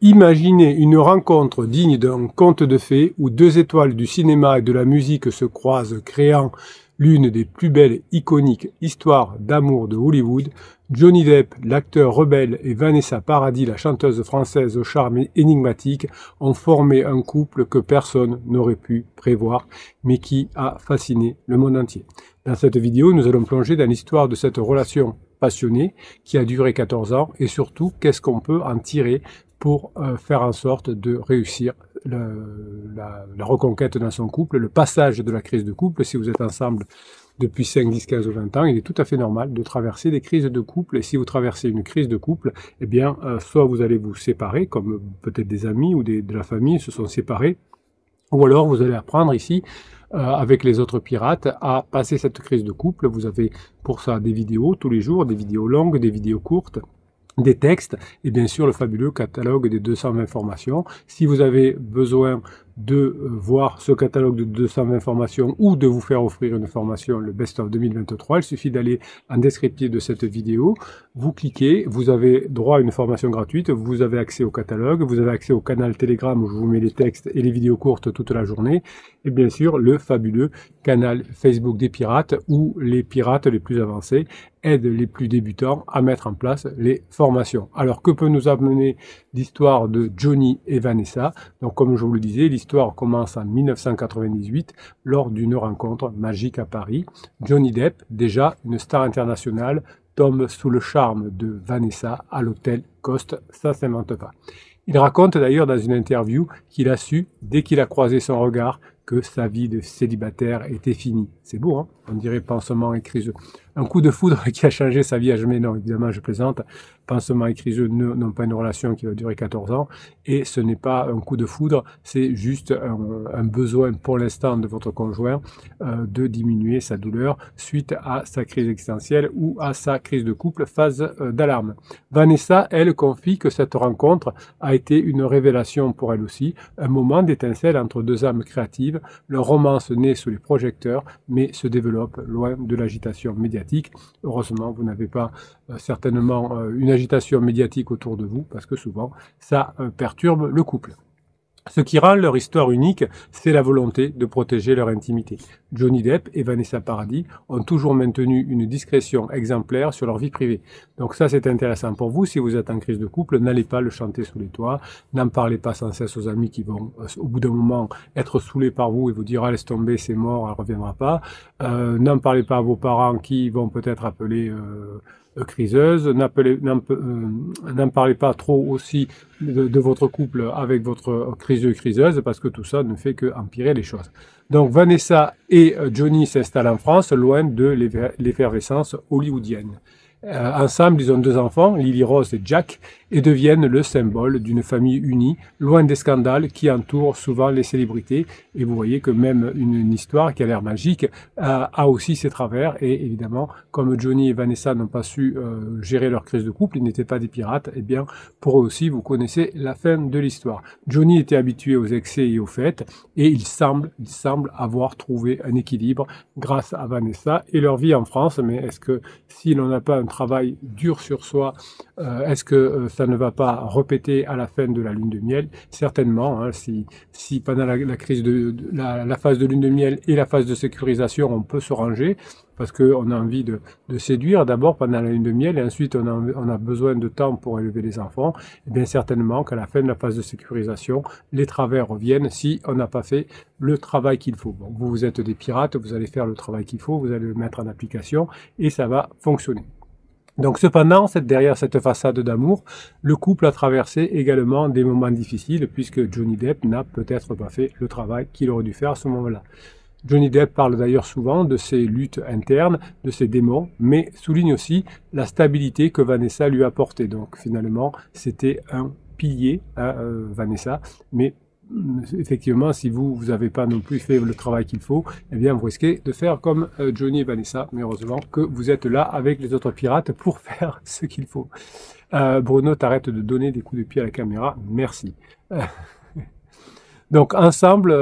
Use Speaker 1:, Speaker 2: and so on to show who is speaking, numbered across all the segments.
Speaker 1: Imaginez une rencontre digne d'un conte de fées où deux étoiles du cinéma et de la musique se croisent, créant l'une des plus belles iconiques histoires d'amour de Hollywood. Johnny Depp, l'acteur rebelle, et Vanessa Paradis, la chanteuse française au charme énigmatique, ont formé un couple que personne n'aurait pu prévoir, mais qui a fasciné le monde entier. Dans cette vidéo, nous allons plonger dans l'histoire de cette relation passionnée qui a duré 14 ans et surtout, qu'est-ce qu'on peut en tirer pour faire en sorte de réussir la reconquête dans son couple, le passage de la crise de couple. Si vous êtes ensemble depuis 5, 10, 15 ou 20 ans, il est tout à fait normal de traverser des crises de couple. Et si vous traversez une crise de couple, eh bien, soit vous allez vous séparer, comme peut-être des amis ou de la famille se sont séparés, ou alors vous allez apprendre ici, avec les autres pirates, à passer cette crise de couple. Vous avez pour ça des vidéos tous les jours, des vidéos longues, des vidéos courtes, des textes et bien sûr le fabuleux catalogue des 220 formations. Si vous avez besoin de voir ce catalogue de 220 formations ou de vous faire offrir une formation, le Best of 2023, il suffit d'aller en descriptif de cette vidéo, vous cliquez, vous avez droit à une formation gratuite, vous avez accès au catalogue, vous avez accès au canal Telegram où je vous mets les textes et les vidéos courtes toute la journée, et bien sûr le fabuleux canal Facebook des pirates où les pirates les plus avancés aident les plus débutants à mettre en place les formations. Alors que peut nous amener l'histoire de Johnny et Vanessa? Donc comme je vous le disais, l'histoire commence en 1998 lors d'une rencontre magique à Paris. Johnny Depp, déjà une star internationale, tombe sous le charme de Vanessa à l'hôtel Coste, ça s'invente pas. Il raconte d'ailleurs dans une interview qu'il a su, dès qu'il a croisé son regard, que sa vie de célibataire était finie. C'est beau, hein? On dirait pansement et criseux. Un coup de foudre qui a changé sa vie à jamais. Non, évidemment, je plaisante. Pansement et criseux n'ont pas une relation qui va durer 14 ans. Et ce n'est pas un coup de foudre, c'est juste un besoin pour l'instant de votre conjoint de diminuer sa douleur suite à sa crise existentielle ou à sa crise de couple, phase d'alarme. Vanessa, elle, confie que cette rencontre a été une révélation pour elle aussi, un moment d'étincelle entre deux âmes créatives. Leur romance naît sous les projecteurs, mais se développe loin de l'agitation médiatique. Heureusement, vous n'avez pas certainement une agitation médiatique autour de vous, parce que souvent, ça perturbe le couple. Ce qui rend leur histoire unique, c'est la volonté de protéger leur intimité. Johnny Depp et Vanessa Paradis ont toujours maintenu une discrétion exemplaire sur leur vie privée. Donc ça, c'est intéressant pour vous. Si vous êtes en crise de couple, n'allez pas le chanter sous les toits. N'en parlez pas sans cesse aux amis qui vont, au bout d'un moment, être saoulés par vous et vous dire « Ah, laisse tomber, c'est mort, elle ne reviendra pas ». N'en parlez pas à vos parents qui vont peut-être appeler criseuse, n'en parlez pas trop aussi de votre couple avec votre criseuse parce que tout ça ne fait que empirer les choses. Donc Vanessa et Johnny s'installent en France loin de l'effervescence hollywoodienne. Ensemble, ils ont deux enfants, Lily Rose et Jack, et deviennent le symbole d'une famille unie, loin des scandales qui entourent souvent les célébrités. Et vous voyez que même une histoire qui a l'air magique a aussi ses travers. Et évidemment, comme Johnny et Vanessa n'ont pas su gérer leur crise de couple, ils n'étaient pas des pirates, eh bien, pour eux aussi, vous connaissez la fin de l'histoire. Johnny était habitué aux excès et aux fêtes, et il semble avoir trouvé un équilibre grâce à Vanessa et leur vie en France. Mais est-ce que si l'on n'a pas un travail dur sur soi, est-ce que ça ne va pas répéter à la fin de la lune de miel? Certainement, hein, si pendant la crise la phase de lune de miel et la phase de sécurisation, on peut se ranger, parce qu'on a envie de séduire d'abord pendant la lune de miel, et ensuite on a besoin de temps pour élever les enfants, et bien certainement qu'à la fin de la phase de sécurisation, les travers reviennent si on n'a pas fait le travail qu'il faut. Bon, vous êtes des pirates, vous allez faire le travail qu'il faut, vous allez le mettre en application, et ça va fonctionner. Donc cependant, derrière cette façade d'amour, le couple a traversé également des moments difficiles puisque Johnny Depp n'a peut-être pas fait le travail qu'il aurait dû faire à ce moment-là. Johnny Depp parle d'ailleurs souvent de ses luttes internes, de ses démons, mais souligne aussi la stabilité que Vanessa lui a apportée. Donc finalement, c'était un pilier, Vanessa, mais effectivement, si vous n'avez pas non plus fait le travail qu'il faut, eh bien, vous risquez de faire comme Johnny et Vanessa. Mais heureusement que vous êtes là avec les autres pirates pour faire ce qu'il faut. Bruno, t'arrêtes de donner des coups de pied à la caméra. Merci. Donc ensemble,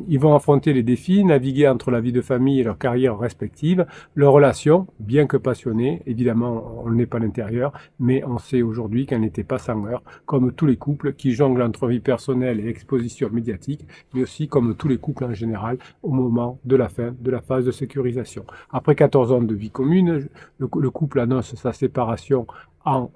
Speaker 1: ils vont affronter les défis, naviguer entre la vie de famille et leur carrière respective. Leur relation, bien que passionnée, évidemment on n'est pas à l'intérieur, mais on sait aujourd'hui qu'elle n'était pas sans heurts, comme tous les couples qui jonglent entre vie personnelle et exposition médiatique, mais aussi comme tous les couples en général au moment de la fin de la phase de sécurisation. Après 14 ans de vie commune, le couple annonce sa séparation en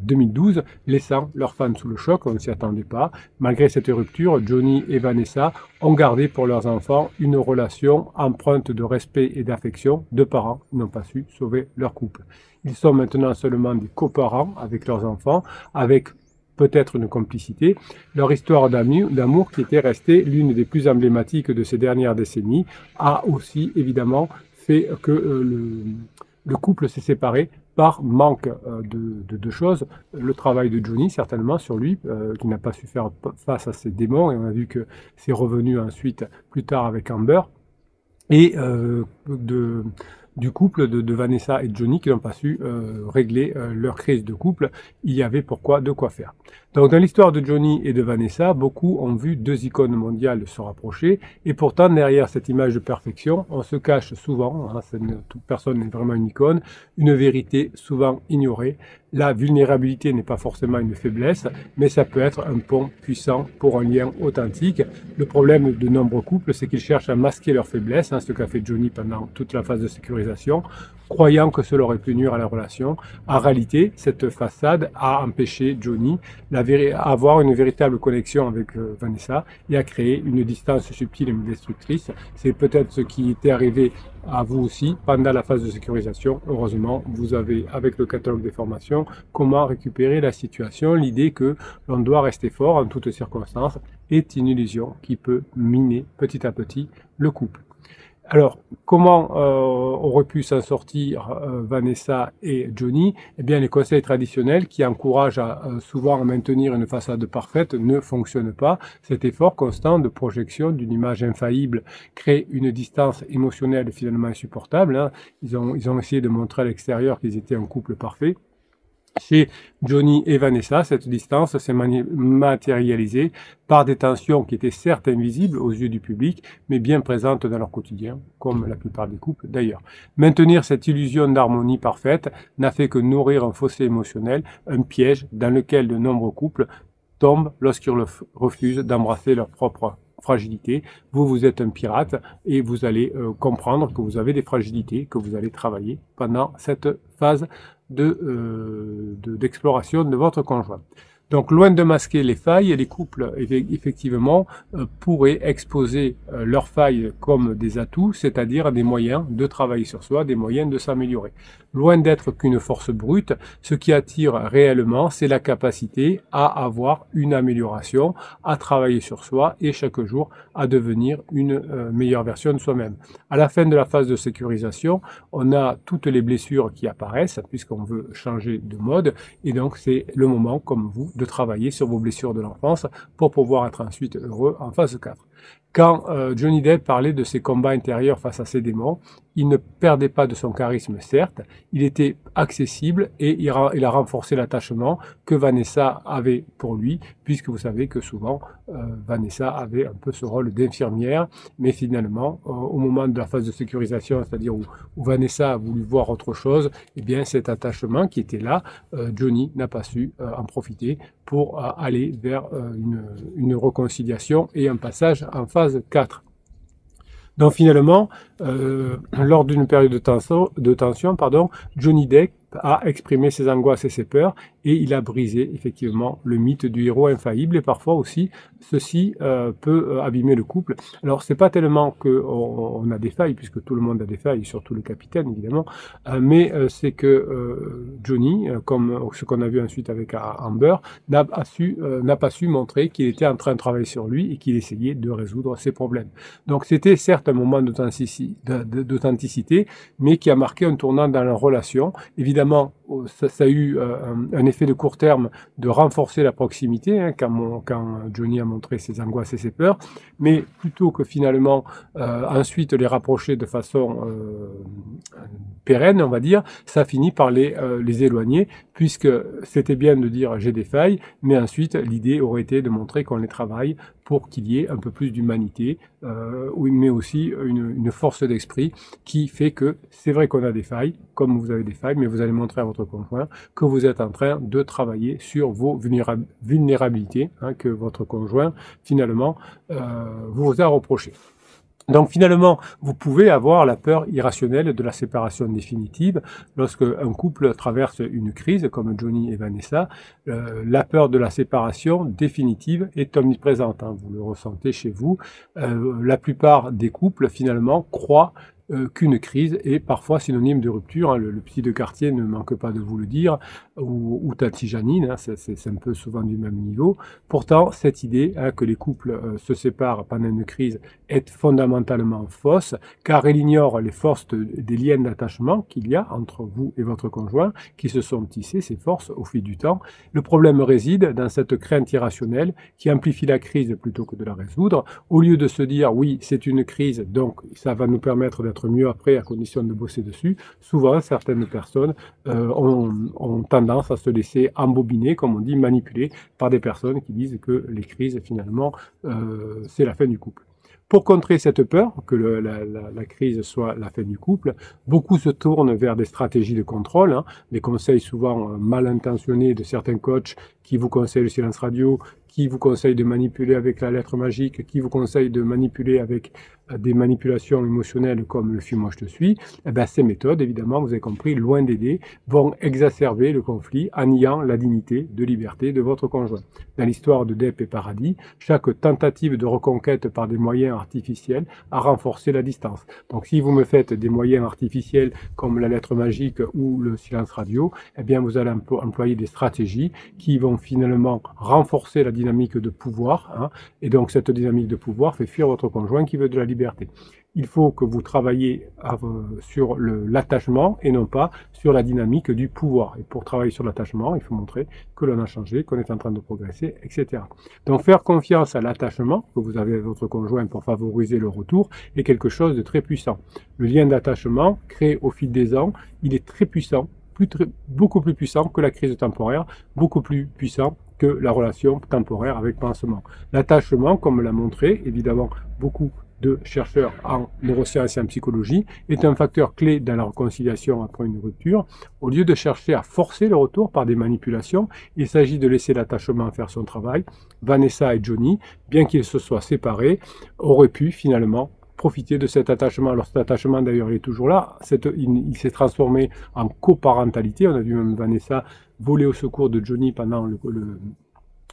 Speaker 1: 2012, laissant leurs fans sous le choc, on ne s'y attendait pas. Malgré cette rupture, Johnny et Vanessa ont gardé pour leurs enfants une relation empreinte de respect et d'affection. Deux parents n'ont pas su sauver leur couple. Ils sont maintenant seulement des coparents avec leurs enfants, avec peut-être une complicité. Leur histoire d'amour, qui était restée l'une des plus emblématiques de ces dernières décennies, a aussi évidemment fait que le couple s'est séparé par manque de choses. Le travail de Johnny, certainement, sur lui, qui n'a pas su faire face à ses démons, et on a vu que c'est revenu ensuite, plus tard, avec Amber, et du couple de Vanessa et Johnny qui n'ont pas su régler leur crise de couple. Il y avait de quoi faire. Donc dans l'histoire de Johnny et de Vanessa, beaucoup ont vu deux icônes mondiales se rapprocher, et pourtant derrière cette image de perfection, on se cache souvent, hein, toute personne n'est vraiment une icône, une vérité souvent ignorée. La vulnérabilité n'est pas forcément une faiblesse, mais ça peut être un pont puissant pour un lien authentique. Le problème de nombreux couples, c'est qu'ils cherchent à masquer leurs faiblesses, hein, ce qu'a fait Johnny pendant toute la phase de sécurisation, croyant que cela aurait pu nuire à la relation. En réalité, cette façade a empêché Johnny à avoir une véritable connexion avec Vanessa et à créer une distance subtile et destructrice. C'est peut-être ce qui était arrivé à vous aussi pendant la phase de sécurisation. Heureusement, vous avez, avec le catalogue des formations, comment récupérer la situation. L'idée que l'on doit rester fort en toutes circonstances est une illusion qui peut miner petit à petit le couple. Alors, comment auraient pu s'en sortir Vanessa et Johnny? Eh bien, les conseils traditionnels qui encouragent souvent à maintenir une façade parfaite ne fonctionnent pas. Cet effort constant de projection d'une image infaillible crée une distance émotionnelle finalement insupportable, hein. Ils ont essayé de montrer à l'extérieur qu'ils étaient un couple parfait. Chez Johnny et Vanessa, cette distance s'est matérialisée par des tensions qui étaient certes invisibles aux yeux du public, mais bien présentes dans leur quotidien, comme la plupart des couples d'ailleurs. Maintenir cette illusion d'harmonie parfaite n'a fait que nourrir un fossé émotionnel, un piège dans lequel de nombreux couples tombent lorsqu'ils refusent d'embrasser leur propre fragilité. Vous êtes un pirate et vous allez comprendre que vous avez des fragilités, que vous allez travailler pendant cette phase d'exploration de votre conjoint. Donc, loin de masquer les failles, les couples, effectivement, pourraient exposer leurs failles comme des atouts, c'est-à-dire des moyens de travailler sur soi, des moyens de s'améliorer. Loin d'être qu'une force brute, ce qui attire réellement, c'est la capacité à avoir une amélioration, à travailler sur soi et chaque jour à devenir une meilleure version de soi-même. À la fin de la phase de sécurisation, on a toutes les blessures qui apparaissent, puisqu'on veut changer de mode, et donc c'est le moment, comme vous, de travailler sur vos blessures de l'enfance pour pouvoir être ensuite heureux en phase 4. Quand Johnny Depp parlait de ses combats intérieurs face à ses démons, il ne perdait pas de son charisme, certes, il était accessible et il a renforcé l'attachement que Vanessa avait pour lui, puisque vous savez que souvent Vanessa avait un peu ce rôle d'infirmière, mais finalement, au moment de la phase de sécurisation, c'est-à-dire où Vanessa a voulu voir autre chose, eh bien cet attachement qui était là, Johnny n'a pas su en profiter pour aller vers une réconciliation et un passage en phase 4. Donc finalement, lors d'une période de tension, Johnny Depp a exprimé ses angoisses et ses peurs et il a brisé effectivement le mythe du héros infaillible, et parfois aussi ceci peut abîmer le couple. Alors c'est pas tellement qu'on a des failles, puisque tout le monde a des failles, surtout le capitaine évidemment, mais c'est que Johnny, comme ce qu'on a vu ensuite avec Amber, n'a pas su montrer qu'il était en train de travailler sur lui et qu'il essayait de résoudre ses problèmes. Donc c'était certes un moment d'authenticité, mais qui a marqué un tournant dans la relation. Évidemment, ça a eu un effet de court terme de renforcer la proximité, hein, quand Johnny a montré ses angoisses et ses peurs, mais plutôt que finalement ensuite les rapprocher de façon pérenne, on va dire, ça finit par les éloigner, puisque c'était bien de dire j'ai des failles, mais ensuite l'idée aurait été de montrer qu'on les travaille pour qu'il y ait un peu plus d'humanité, mais aussi une force d'esprit qui fait que c'est vrai qu'on a des failles, comme vous avez des failles, mais vous allez montrer à votre conjoint que vous êtes en train de travailler sur vos vulnérabilités, hein, que votre conjoint finalement vous a reproché. Donc finalement, vous pouvez avoir la peur irrationnelle de la séparation définitive. Lorsque un couple traverse une crise, comme Johnny et Vanessa, la peur de la séparation définitive est omniprésente, hein, vous le ressentez chez vous. La plupart des couples, finalement, croient qu'une crise est parfois synonyme de rupture, hein. Le psy de quartier ne manque pas de vous le dire, ou Tati Janine, hein, c'est un peu souvent du même niveau. Pourtant, cette idée, hein, que les couples se séparent pendant une crise est fondamentalement fausse, car elle ignore les forces des liens d'attachement qu'il y a entre vous et votre conjoint, qui se sont tissés, ces forces, au fil du temps. Le problème réside dans cette crainte irrationnelle qui amplifie la crise plutôt que de la résoudre. Au lieu de se dire, oui, c'est une crise, donc ça va nous permettre d'être mieux après à condition de bosser dessus, souvent certaines personnes ont tendance à se laisser embobiner, comme on dit, manipuler par des personnes qui disent que les crises finalement c'est la fin du couple. Pour contrer cette peur que la crise soit la fin du couple, beaucoup se tournent vers des stratégies de contrôle, hein, des conseils souvent mal intentionnés de certains coachs qui vous conseillent le silence radio, qui vous conseillent de manipuler avec la lettre magique, qui vous conseillent de manipuler avec des manipulations émotionnelles comme le fuis-moi je te suis. Eh bien, ces méthodes, évidemment, vous avez compris, loin d'aider, vont exacerber le conflit en niant la dignité de liberté de votre conjoint. Dans l'histoire de Depp et Paradis, chaque tentative de reconquête par des moyens artificiels a renforcé la distance. Donc si vous me faites des moyens artificiels comme la lettre magique ou le silence radio, eh bien vous allez employer des stratégies qui vont finalement renforcer la dynamique de pouvoir, hein, et donc cette dynamique de pouvoir fait fuir votre conjoint qui veut de la liberté. Il faut que vous travailliez sur l'attachement et non pas sur la dynamique du pouvoir. Et pour travailler sur l'attachement, il faut montrer que l'on a changé, qu'on est en train de progresser, etc. Donc faire confiance à l'attachement que vous avez avec votre conjoint pour favoriser le retour est quelque chose de très puissant. Le lien d'attachement créé au fil des ans, il est très puissant, beaucoup plus puissant que la crise temporaire, beaucoup plus puissant que la relation temporaire avec pansement. L'attachement, comme l'a montré évidemment beaucoup de chercheurs en neurosciences et en psychologie, est un facteur clé dans la réconciliation après une rupture. Au lieu de chercher à forcer le retour par des manipulations, il s'agit de laisser l'attachement faire son travail. Vanessa et Johnny, bien qu'ils se soient séparés, auraient pu finalement profiter de cet attachement. Alors cet attachement d'ailleurs il est toujours là, il s'est transformé en coparentalité. On a vu même Vanessa voler au secours de Johnny pendant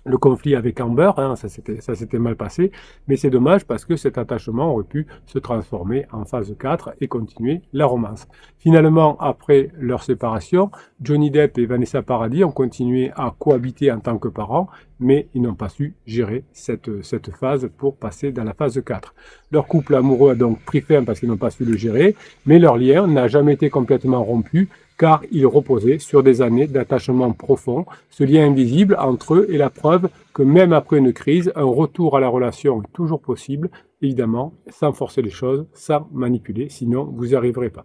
Speaker 1: le conflit avec Amber, hein, ça s'était mal passé, mais c'est dommage parce que cet attachement aurait pu se transformer en phase 4 et continuer la romance. Finalement, après leur séparation, Johnny Depp et Vanessa Paradis ont continué à cohabiter en tant que parents, mais ils n'ont pas su gérer cette phase pour passer dans la phase 4. Leur couple amoureux a donc pris fin parce qu'ils n'ont pas su le gérer, mais leur lien n'a jamais été complètement rompu, car il reposait sur des années d'attachement profond, ce lien invisible entre eux est la preuve que même après une crise, un retour à la relation est toujours possible, évidemment, sans forcer les choses, sans manipuler, sinon vous n'y arriverez pas.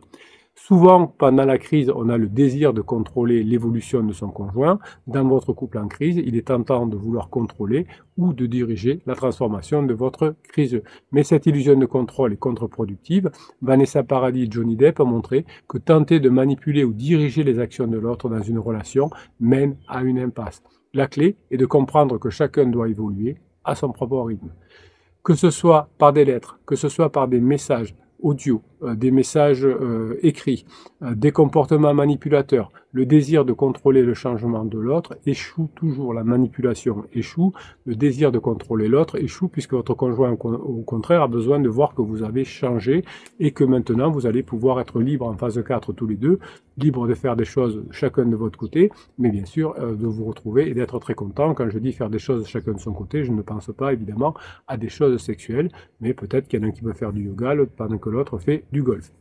Speaker 1: Souvent, pendant la crise, on a le désir de contrôler l'évolution de son conjoint. Dans votre couple en crise, il est tentant de vouloir contrôler ou de diriger la transformation de votre crise. Mais cette illusion de contrôle est contre-productive. Vanessa Paradis et Johnny Depp ont montré que tenter de manipuler ou diriger les actions de l'autre dans une relation mène à une impasse. La clé est de comprendre que chacun doit évoluer à son propre rythme. Que ce soit par des lettres, que ce soit par des messages audio, des messages écrits, des comportements manipulateurs, le désir de contrôler le changement de l'autre échoue toujours, la manipulation échoue, le désir de contrôler l'autre échoue puisque votre conjoint au contraire a besoin de voir que vous avez changé et que maintenant vous allez pouvoir être libre en phase 4 tous les deux, libre de faire des choses chacun de votre côté, mais bien sûr de vous retrouver et d'être très content. Quand je dis faire des choses chacun de son côté, je ne pense pas évidemment à des choses sexuelles, mais peut-être qu'il y en a un qui veut faire du yoga pendant que l'autre fait du golf.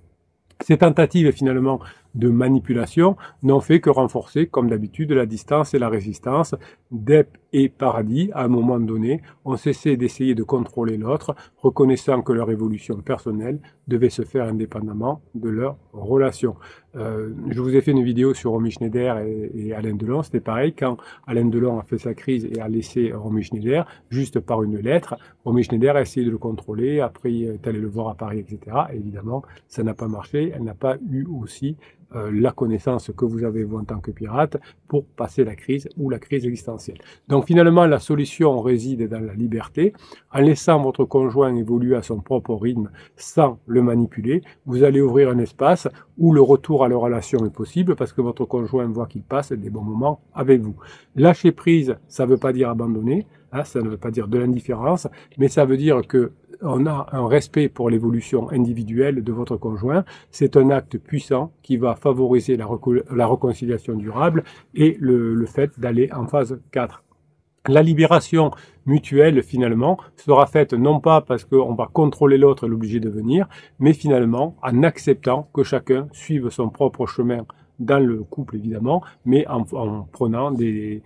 Speaker 1: Ces tentatives finalement de manipulation n'ont fait que renforcer, comme d'habitude, la distance et la résistance. Depp et Paradis, à un moment donné, ont cessé d'essayer de contrôler l'autre, reconnaissant que leur évolution personnelle devait se faire indépendamment de leur relation. Je vous ai fait une vidéo sur Romy Schneider et Alain Delon. C'était pareil, quand Alain Delon a fait sa crise et a laissé Romy Schneider, juste par une lettre, Romy Schneider a essayé de le contrôler, après est allé le voir à Paris, etc. Et évidemment, ça n'a pas marché. Elle n'a pas eu aussi la connaissance que vous avez vous en tant que pirate pour passer la crise ou la crise existentielle. Donc finalement, la solution réside dans la liberté. En laissant votre conjoint évoluer à son propre rythme sans le manipuler, vous allez ouvrir un espace où le retour à la relation est possible parce que votre conjoint voit qu'il passe des bons moments avec vous. Lâcher prise, ça ne veut pas dire abandonner, hein, ça ne veut pas dire de l'indifférence, mais ça veut dire que on a un respect pour l'évolution individuelle de votre conjoint. C'est un acte puissant qui va favoriser la réconciliation durable et le fait d'aller en phase 4. La libération mutuelle, finalement, sera faite non pas parce qu'on va contrôler l'autre et l'obliger de venir, mais finalement en acceptant que chacun suive son propre chemin dans le couple, évidemment, mais en prenant des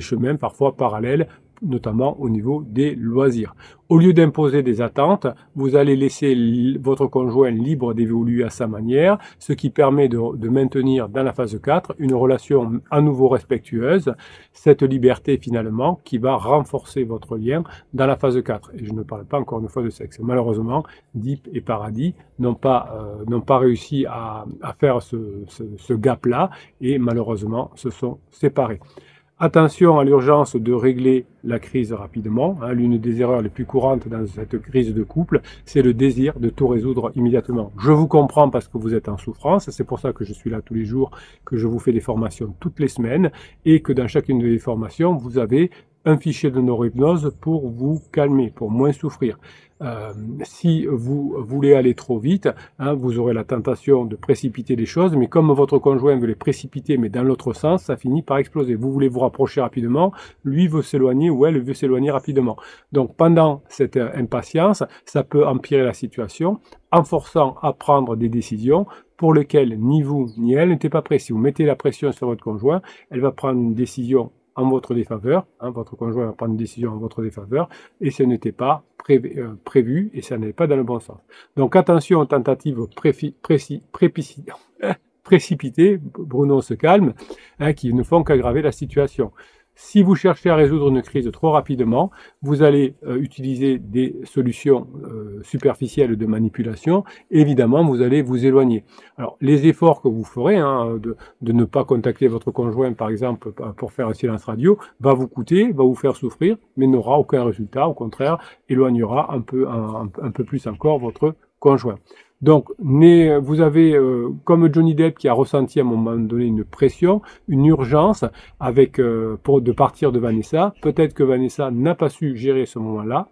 Speaker 1: chemins parfois parallèles, notamment au niveau des loisirs. Au lieu d'imposer des attentes, vous allez laisser votre conjoint libre d'évoluer à sa manière, ce qui permet de maintenir dans la phase 4 une relation à nouveau respectueuse, cette liberté finalement qui va renforcer votre lien dans la phase 4. Et je ne parle pas encore une fois de sexe. Malheureusement, Deep et Paradis n'ont pas réussi à faire ce gap-là et malheureusement se sont séparés. Attention à l'urgence de régler la crise rapidement. L'une des erreurs les plus courantes dans cette crise de couple, c'est le désir de tout résoudre immédiatement. Je vous comprends parce que vous êtes en souffrance, c'est pour ça que je suis là tous les jours, que je vous fais des formations toutes les semaines et que dans chacune des formations, vous avez un fichier de neurohypnose pour vous calmer, pour moins souffrir. Si vous voulez aller trop vite, vous aurez la tentation de précipiter les choses, mais comme votre conjoint veut les précipiter, mais dans l'autre sens, ça finit par exploser. Vous voulez vous rapprocher rapidement, lui veut s'éloigner ou elle veut s'éloigner rapidement. Donc pendant cette impatience, ça peut empirer la situation en forçant à prendre des décisions pour lesquelles ni vous ni elle n'étaient pas prêts. Si vous mettez la pression sur votre conjoint, elle va prendre une décision en votre défaveur, votre conjoint va prendre une décision en votre défaveur, et ce n'était pas prévu, et ça n'est pas dans le bon sens. Donc attention aux tentatives précipitées, Bruno se calme, qui ne font qu'aggraver la situation. Si vous cherchez à résoudre une crise trop rapidement, vous allez utiliser des solutions superficielles de manipulation. Évidemment, vous allez vous éloigner. Alors, les efforts que vous ferez, de ne pas contacter votre conjoint, par exemple, pour faire un silence radio, va vous coûter, va vous faire souffrir, mais n'aura aucun résultat. Au contraire, éloignera un peu plus encore votre conjoint. Donc, vous avez, comme Johnny Depp qui a ressenti à un moment donné une pression, une urgence de partir de Vanessa. Peut-être que Vanessa n'a pas su gérer ce moment-là.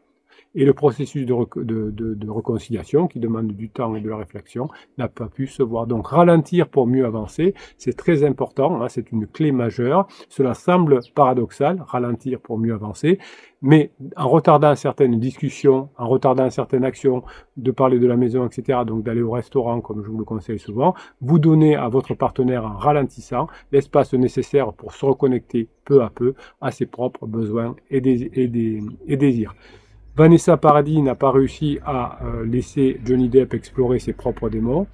Speaker 1: Et le processus de réconciliation, qui demande du temps et de la réflexion, n'a pas pu se voir. Donc ralentir pour mieux avancer, c'est très important, c'est une clé majeure. Cela semble paradoxal, ralentir pour mieux avancer, mais en retardant certaines discussions, en retardant certaines actions, de parler de la maison, etc., donc d'aller au restaurant, comme je vous le conseille souvent, vous donnez à votre partenaire, en ralentissant, l'espace nécessaire pour se reconnecter peu à peu à ses propres besoins et désirs. Vanessa Paradis n'a pas réussi à laisser Johnny Depp explorer ses propres démons.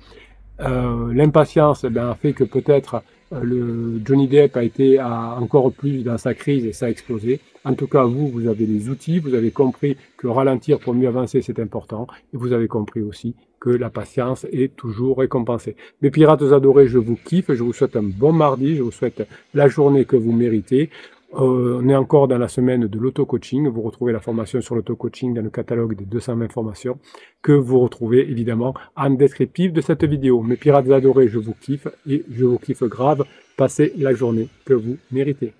Speaker 1: L'impatience a fait que peut-être Johnny Depp a été encore plus dans sa crise et ça a explosé. En tout cas, vous avez les outils, vous avez compris que ralentir pour mieux avancer, c'est important. Et vous avez compris aussi que la patience est toujours récompensée. Mes pirates adorés, je vous kiffe, je vous souhaite un bon mardi, je vous souhaite la journée que vous méritez. On est encore dans la semaine de l'auto-coaching. Vous retrouvez la formation sur l'auto-coaching dans le catalogue des 220 formations que vous retrouvez évidemment en descriptif de cette vidéo. Mes pirates adorés, je vous kiffe et je vous kiffe grave. Passez la journée que vous méritez.